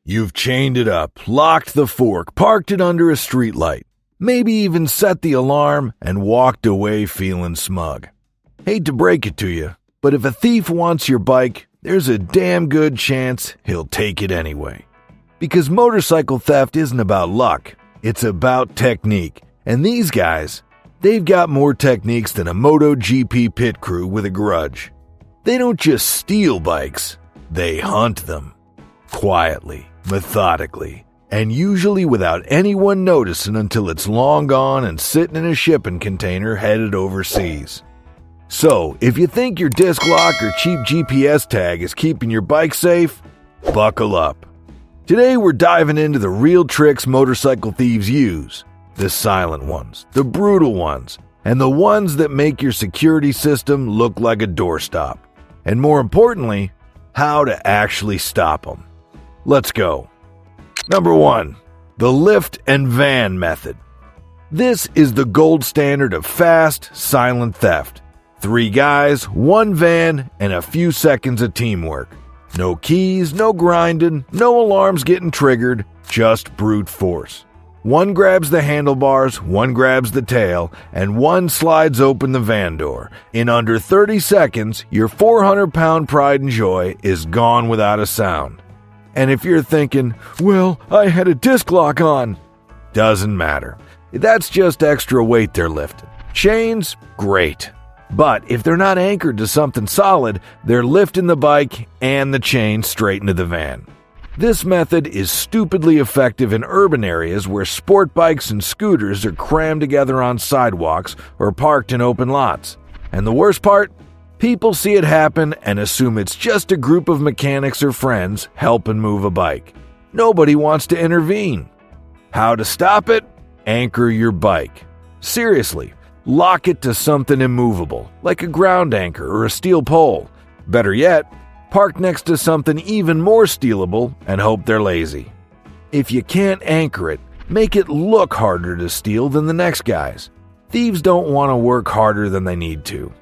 You've chained it up, locked the fork, parked it under a streetlight, maybe even set the alarm and walked away feeling smug. Hate to break it to you, but if a thief wants your bike, there's a damn good chance he'll take it anyway. Because motorcycle theft isn't about luck, it's about technique. And these guys, they've got more techniques than a MotoGP pit crew with a grudge. They don't just steal bikes, they hunt them. Quietly, methodically, and usually without anyone noticing until it's long gone and sitting in a shipping container headed overseas. So, if you think your disc lock or cheap GPS tag is keeping your bike safe, buckle up. Today we're diving into the real tricks motorcycle thieves use. The silent ones, the brutal ones, and the ones that make your security system look like a doorstop. And more importantly, how to actually stop them. Let's go. Number 1. The lift and van method. This is the gold standard of fast, silent theft. 3 guys, 1 van, and a few seconds of teamwork. No keys, no grinding, no alarms getting triggered, just brute force. 1 grabs the handlebars, 1 grabs the tail, and 1 slides open the van door. In under 30 seconds, your 400-pound pride and joy is gone without a sound. And if you're thinking, well, I had a disc lock on, doesn't matter. That's just extra weight they're lifting. Chains, great. But if they're not anchored to something solid, they're lifting the bike and the chain straight into the van. This method is stupidly effective in urban areas where sport bikes and scooters are crammed together on sidewalks or parked in open lots. And the worst part? People see it happen and assume it's just a group of mechanics or friends helping move a bike. Nobody wants to intervene. How to stop it? Anchor your bike. Seriously, lock it to something immovable, like a ground anchor or a steel pole. Better yet, park next to something even more stealable and hope they're lazy. If you can't anchor it, make it look harder to steal than the next guy's. Thieves don't want to work harder than they need to.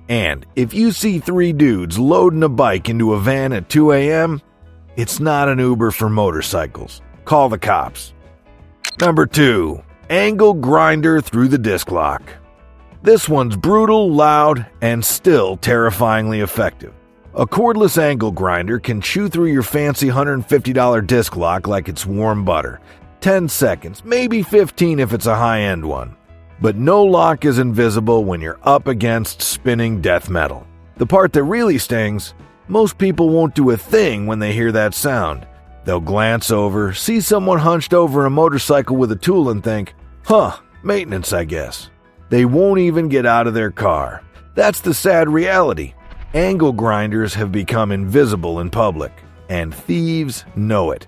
And if you see 3 dudes loading a bike into a van at 2 a.m., it's not an Uber for motorcycles. Call the cops. Number 2. Angle grinder through the disc lock. This one's brutal, loud, and still terrifyingly effective. A cordless angle grinder can chew through your fancy $150 disc lock like it's warm butter. 10 seconds, maybe 15 if it's a high-end one. But no lock is invisible when you're up against spinning death metal. The part that really stings, most people won't do a thing when they hear that sound. They'll glance over, see someone hunched over a motorcycle with a tool and think, maintenance, I guess. They won't even get out of their car. That's the sad reality. Angle grinders have become invisible in public, and thieves know it.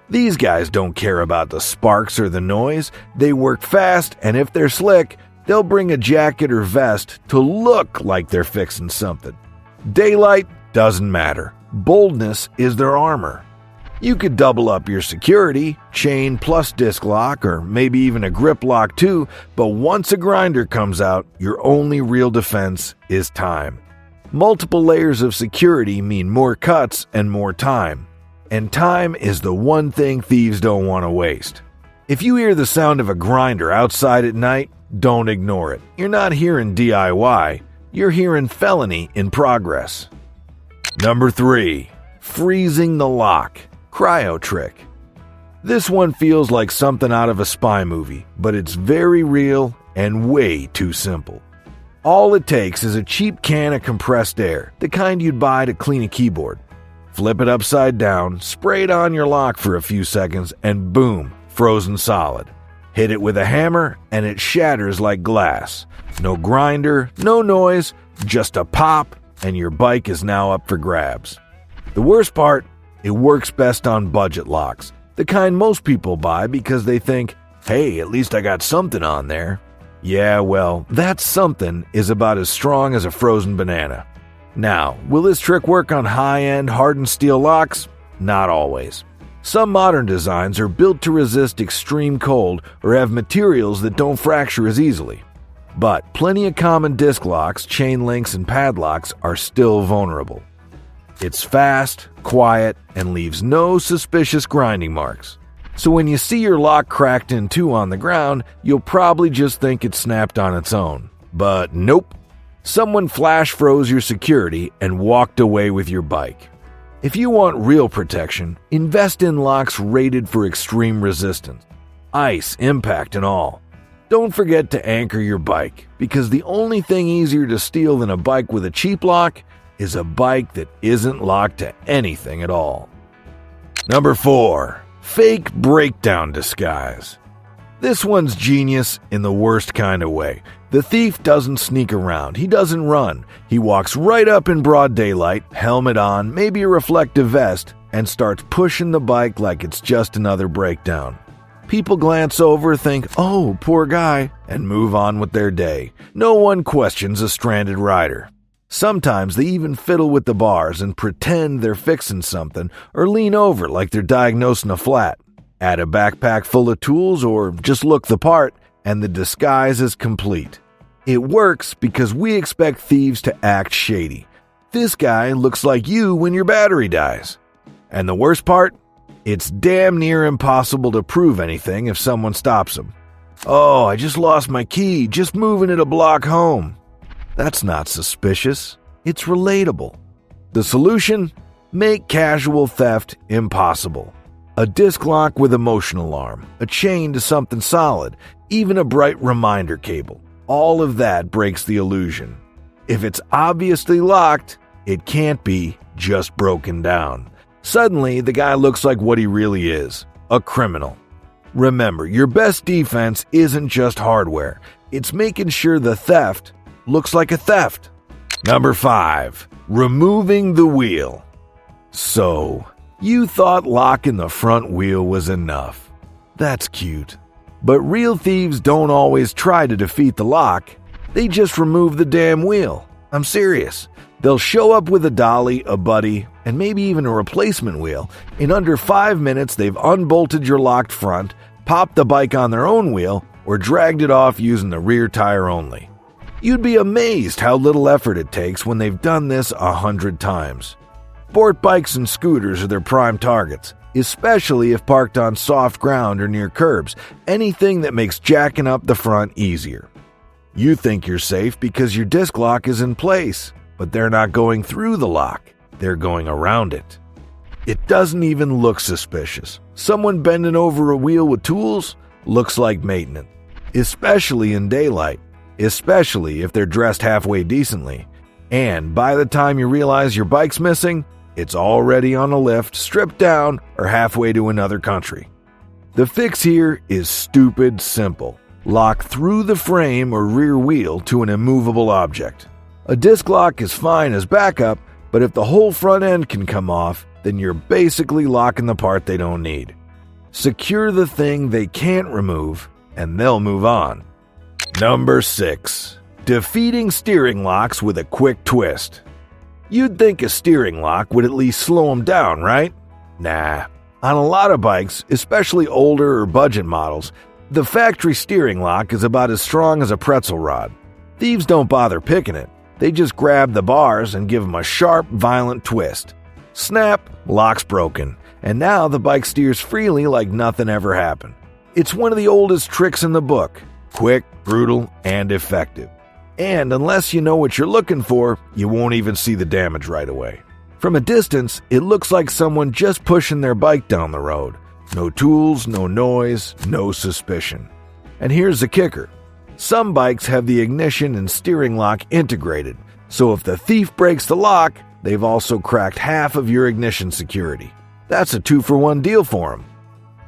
These guys don't care about the sparks or the noise. They work fast, and if they're slick, they'll bring a jacket or vest to look like they're fixing something. Daylight doesn't matter. Boldness is their armor. You could double up your security, chain plus disc lock, or maybe even a grip lock too, but once a grinder comes out, your only real defense is time. Multiple layers of security mean more cuts and more time. And time is the one thing thieves don't want to waste. If you hear the sound of a grinder outside at night, don't ignore it. You're not hearing DIY, you're hearing felony in progress. Number 3. Freezing the lock. Cryo trick. This one feels like something out of a spy movie, but it's very real and way too simple. All it takes is a cheap can of compressed air, the kind you'd buy to clean a keyboard. Flip it upside down, spray it on your lock for a few seconds, and boom, frozen solid. Hit it with a hammer, and it shatters like glass. No grinder, no noise, just a pop, and your bike is now up for grabs. The worst part, it works best on budget locks, the kind most people buy because they think, hey, at least I got something on there. Yeah, well, that something is about as strong as a frozen banana. Now, will this trick work on high-end hardened steel locks? Not always. Some modern designs are built to resist extreme cold or have materials that don't fracture as easily. But plenty of common disc locks, chain links, and padlocks are still vulnerable. It's fast, quiet, and leaves no suspicious grinding marks. So when you see your lock cracked in two on the ground, you'll probably just think it snapped on its own. But nope. Someone flash froze your security and walked away with your bike. If you want real protection, invest in locks rated for extreme resistance. Ice, impact, and all. Don't forget to anchor your bike, because the only thing easier to steal than a bike with a cheap lock is a bike that isn't locked to anything at all. Number 4. Fake breakdown disguise. This one's genius in the worst kind of way. The thief doesn't sneak around. He doesn't run. He walks right up in broad daylight, helmet on, maybe a reflective vest, and starts pushing the bike like it's just another breakdown. People glance over, think, "Oh, poor guy," and move on with their day. No one questions a stranded rider. Sometimes they even fiddle with the bars and pretend they're fixing something or lean over like they're diagnosing a flat. Add a backpack full of tools or just look the part, and the disguise is complete. It works because we expect thieves to act shady. This guy looks like you when your battery dies. And the worst part? It's damn near impossible to prove anything if someone stops him. "Oh, I just lost my key, just moving it a block home." That's not suspicious. It's relatable. The solution? Make casual theft impossible. A disc lock with a motion alarm, a chain to something solid, even a bright reminder cable. All of that breaks the illusion. If it's obviously locked, it can't be just broken down. Suddenly, the guy looks like what he really is, a criminal. Remember, your best defense isn't just hardware. It's making sure the theft looks like a theft. Number 5. Removing the wheel. So, you thought locking the front wheel was enough. That's cute. But real thieves don't always try to defeat the lock. They just remove the damn wheel. I'm serious. They'll show up with a dolly, a buddy, and maybe even a replacement wheel. In under 5 minutes, they've unbolted your locked front, popped the bike on their own wheel, or dragged it off using the rear tire only. You'd be amazed how little effort it takes when they've done this 100 times. Sport bikes and scooters are their prime targets, especially if parked on soft ground or near curbs, anything that makes jacking up the front easier. You think you're safe because your disc lock is in place, but they're not going through the lock, they're going around it. It doesn't even look suspicious. Someone bending over a wheel with tools looks like maintenance, especially in daylight, especially if they're dressed halfway decently. And by the time you realize your bike's missing, it's already on a lift, stripped down, or halfway to another country. The fix here is stupid simple. Lock through the frame or rear wheel to an immovable object. A disc lock is fine as backup, but if the whole front end can come off, then you're basically locking the part they don't need. Secure the thing they can't remove, and they'll move on. Number 6. Defeating steering locks with a quick twist. You'd think a steering lock would at least slow them down, right? Nah. On a lot of bikes, especially older or budget models, the factory steering lock is about as strong as a pretzel rod. Thieves don't bother picking it. They just grab the bars and give them a sharp, violent twist. Snap, lock's broken, and now the bike steers freely like nothing ever happened. It's one of the oldest tricks in the book. Quick, brutal, and effective. And unless you know what you're looking for, you won't even see the damage right away. From a distance, it looks like someone just pushing their bike down the road. No tools, no noise, no suspicion. And here's the kicker. Some bikes have the ignition and steering lock integrated, so if the thief breaks the lock, they've also cracked half of your ignition security. That's a 2-for-1 deal for them.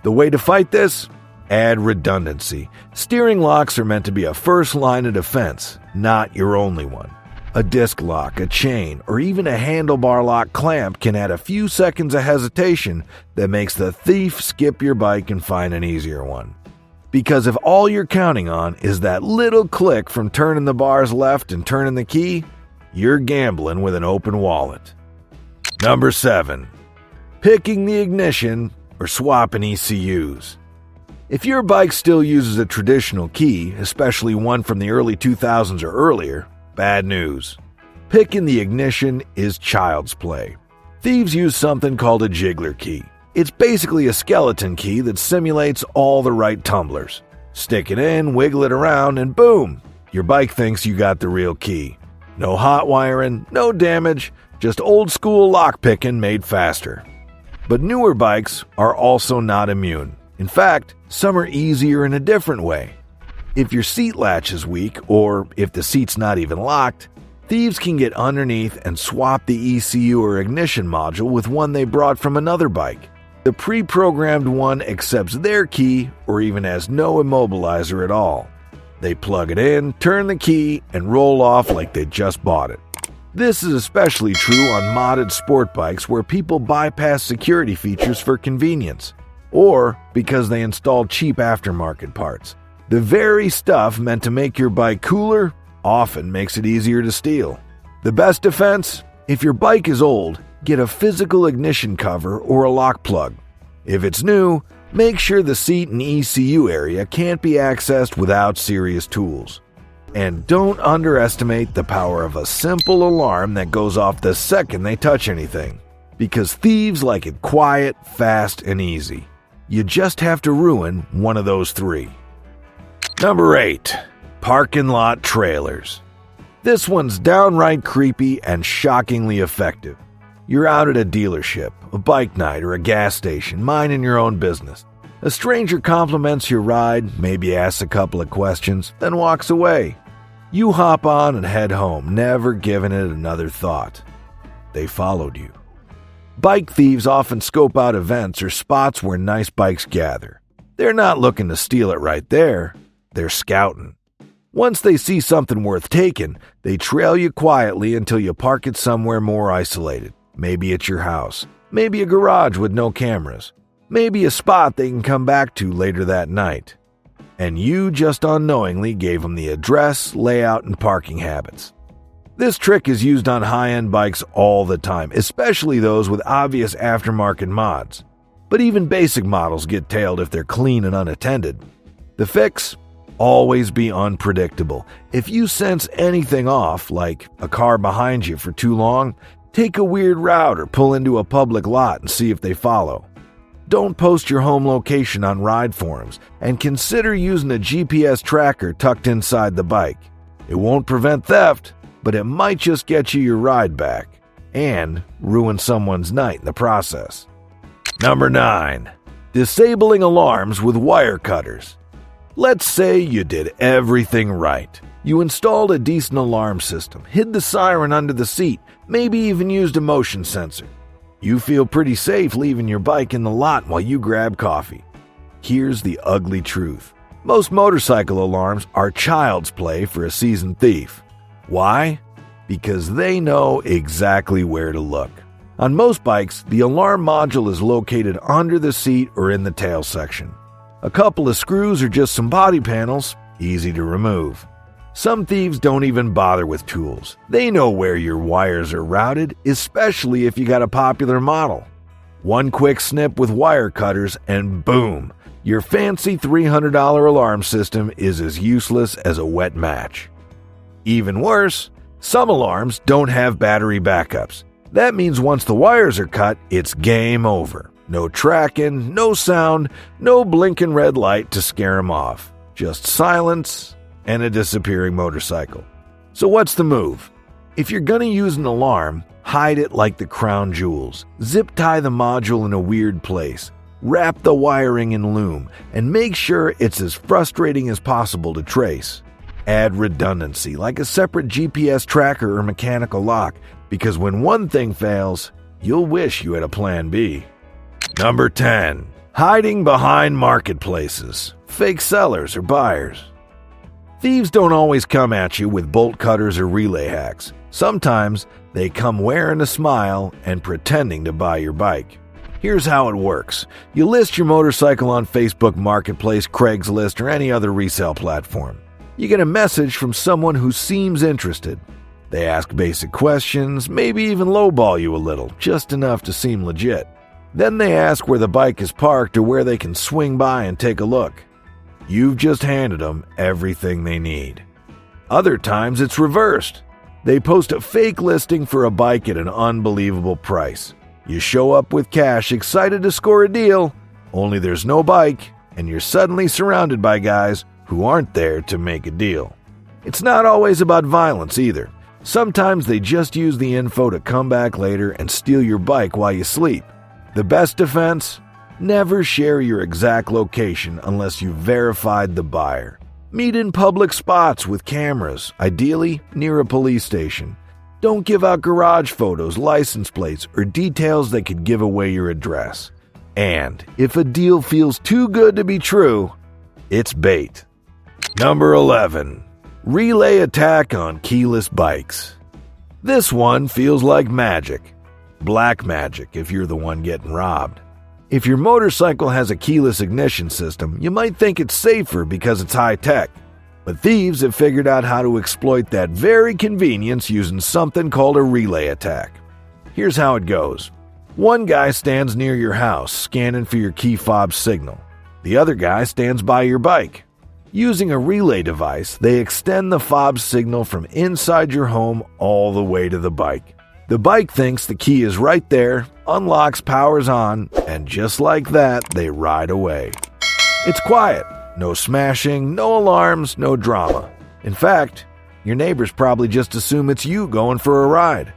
The way to fight this? Add redundancy. Steering locks are meant to be a first line of defense, not your only one. A disc lock, a chain, or even a handlebar lock clamp can add a few seconds of hesitation that makes the thief skip your bike and find an easier one. Because if all you're counting on is that little click from turning the bars left and turning the key, you're gambling with an open wallet. Number 7. Picking the ignition or swapping ECUs. If your bike still uses a traditional key, especially one from the early 2000s or earlier, bad news. Picking the ignition is child's play. Thieves use something called a jiggler key. It's basically a skeleton key that simulates all the right tumblers. Stick it in, wiggle it around, and boom! Your bike thinks you got the real key. No hot wiring, no damage, just old school lockpicking made faster. But newer bikes are also not immune. In fact, some are easier in a different way. If your seat latch is weak, or if the seat's not even locked, thieves can get underneath and swap the ECU or ignition module with one they brought from another bike. The pre-programmed one accepts their key or even has no immobilizer at all. They plug it in, turn the key, and roll off like they just bought it. This is especially true on modded sport bikes where people bypass security features for convenience, or because they install cheap aftermarket parts. The very stuff meant to make your bike cooler often makes it easier to steal. The best defense? If your bike is old, get a physical ignition cover or a lock plug. If it's new, make sure the seat and ECU area can't be accessed without serious tools. And don't underestimate the power of a simple alarm that goes off the second they touch anything. Because thieves like it quiet, fast, and easy. You just have to ruin one of those three. Number 8. Parking lot trailers. This one's downright creepy and shockingly effective. You're out at a dealership, a bike night, or a gas station, minding your own business. A stranger compliments your ride, maybe asks a couple of questions, then walks away. You hop on and head home, never giving it another thought. They followed you. Bike thieves often scope out events or spots where nice bikes gather. They're not looking to steal it right there. They're scouting. Once they see something worth taking, they trail you quietly until you park it somewhere more isolated. Maybe it's your house, maybe a garage with no cameras, maybe a spot they can come back to later that night. And you just unknowingly gave them the address, layout, and parking habits. This trick is used on high-end bikes all the time, especially those with obvious aftermarket mods. But even basic models get tailed if they're clean and unattended. The fix? Always be unpredictable. If you sense anything off, like a car behind you for too long, take a weird route or pull into a public lot and see if they follow. Don't post your home location on ride forums, and consider using a GPS tracker tucked inside the bike. It won't prevent theft, but it might just get you your ride back, and ruin someone's night in the process. Number 9. Disabling alarms with wire cutters. Let's say you did everything right. You installed a decent alarm system, hid the siren under the seat, maybe even used a motion sensor. You feel pretty safe leaving your bike in the lot while you grab coffee. Here's the ugly truth. Most motorcycle alarms are child's play for a seasoned thief. Why? Because they know exactly where to look. On most bikes, the alarm module is located under the seat or in the tail section. A couple of screws or just some body panels, easy to remove. Some thieves don't even bother with tools. They know where your wires are routed, especially if you got a popular model. One quick snip with wire cutters and boom, your fancy $300 alarm system is as useless as a wet match. Even worse, some alarms don't have battery backups. That means once the wires are cut, it's game over. No tracking, no sound, no blinking red light to scare them off. Just silence and a disappearing motorcycle. So what's the move? If you're gonna use an alarm, hide it like the crown jewels. Zip tie the module in a weird place. Wrap the wiring in loom, and make sure it's as frustrating as possible to trace. Add redundancy, like a separate GPS tracker or mechanical lock, because when one thing fails, you'll wish you had a plan B. Number 10. Hiding behind marketplaces, fake sellers or buyers. Thieves don't always come at you with bolt cutters or relay hacks. Sometimes they come wearing a smile and pretending to buy your bike. Here's how it works. You list your motorcycle on Facebook Marketplace, Craigslist, or any other resale platform. You get a message from someone who seems interested. They ask basic questions, maybe even lowball you a little, just enough to seem legit. Then they ask where the bike is parked or where they can swing by and take a look. You've just handed them everything they need. Other times it's reversed. They post a fake listing for a bike at an unbelievable price. You show up with cash, excited to score a deal, only there's no bike, and you're suddenly surrounded by guys who aren't there to make a deal. It's not always about violence either. Sometimes they just use the info to come back later and steal your bike while you sleep. The best defense? Never share your exact location unless you've verified the buyer. Meet in public spots with cameras, ideally near a police station. Don't give out garage photos, license plates, or details that could give away your address. And if a deal feels too good to be true, it's bait. Number 11. Relay attack on keyless bikes. This one feels like magic. Black magic if you're the one getting robbed. If your motorcycle has a keyless ignition system, you might think it's safer because it's high-tech. But thieves have figured out how to exploit that very convenience using something called a relay attack. Here's how it goes. One guy stands near your house, scanning for your key fob signal. The other guy stands by your bike. Using a relay device, they extend the fob signal from inside your home all the way to the bike. The bike thinks the key is right there, unlocks, powers on, and just like that, they ride away. It's quiet. No smashing, no alarms, no drama. In fact, your neighbors probably just assume it's you going for a ride.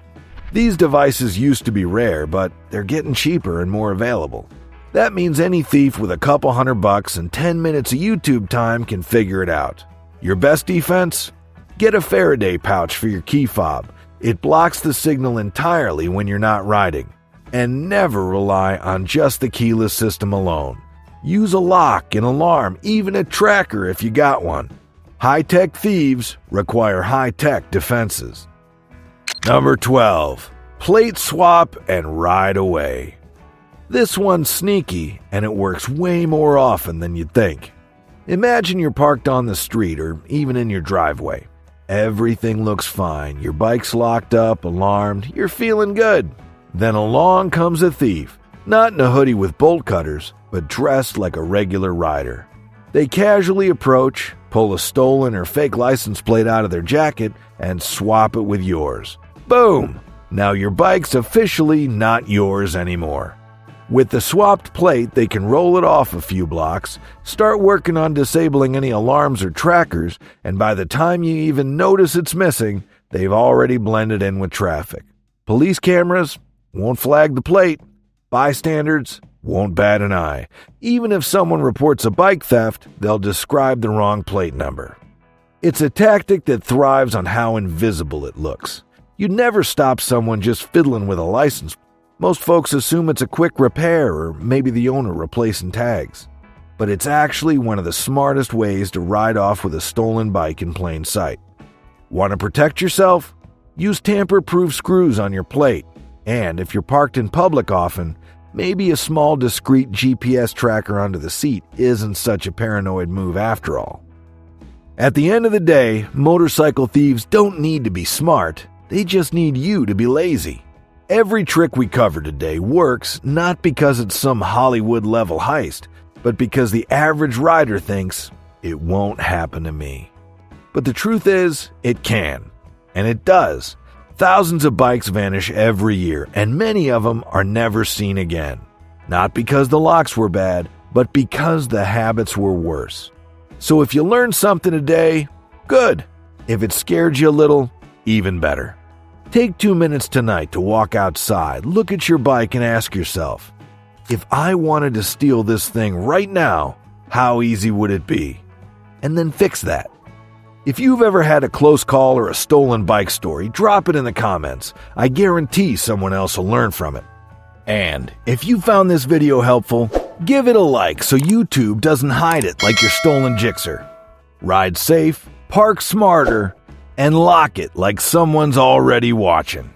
These devices used to be rare, but they're getting cheaper and more available. That means any thief with a couple $100 and 10 minutes of YouTube time can figure it out. Your best defense? Get a Faraday pouch for your key fob. It blocks the signal entirely when you're not riding. And never rely on just the keyless system alone. Use a lock, an alarm, even a tracker if you got one. High-tech thieves require high-tech defenses. Number 12. Plate swap and ride away. This one's sneaky, and it works way more often than you'd think. Imagine you're parked on the street or even in your driveway. Everything looks fine. Your bike's locked up, alarmed, you're feeling good. Then along comes a thief, not in a hoodie with bolt cutters, but dressed like a regular rider. They casually approach, pull a stolen or fake license plate out of their jacket, and swap it with yours. Boom! Now your bike's officially not yours anymore. With the swapped plate, they can roll it off a few blocks, start working on disabling any alarms or trackers, and by the time you even notice it's missing, they've already blended in with traffic. Police cameras won't flag the plate. Bystanders won't bat an eye. Even if someone reports a bike theft, they'll describe the wrong plate number. It's a tactic that thrives on how invisible it looks. You'd never stop someone just fiddling with a license. Most folks assume it's a quick repair or maybe the owner replacing tags. But it's actually one of the smartest ways to ride off with a stolen bike in plain sight. Want to protect yourself? Use tamper-proof screws on your plate. And if you're parked in public often, maybe a small discreet GPS tracker under the seat isn't such a paranoid move after all. At the end of the day, motorcycle thieves don't need to be smart. They just need you to be lazy. Every trick we covered today works not because it's some Hollywood-level heist, but because the average rider thinks, it won't happen to me. But the truth is, it can. And it does. Thousands of bikes vanish every year, and many of them are never seen again. Not because the locks were bad, but because the habits were worse. So if you learned something today, good. If it scared you a little, even better. Take 2 minutes tonight to walk outside, look at your bike and ask yourself, if I wanted to steal this thing right now, how easy would it be? And then fix that. If you've ever had a close call or a stolen bike story, drop it in the comments. I guarantee someone else will learn from it. And if you found this video helpful, give it a like so YouTube doesn't hide it like your stolen Gixxer. Ride safe, park smarter, and lock it like someone's already watching.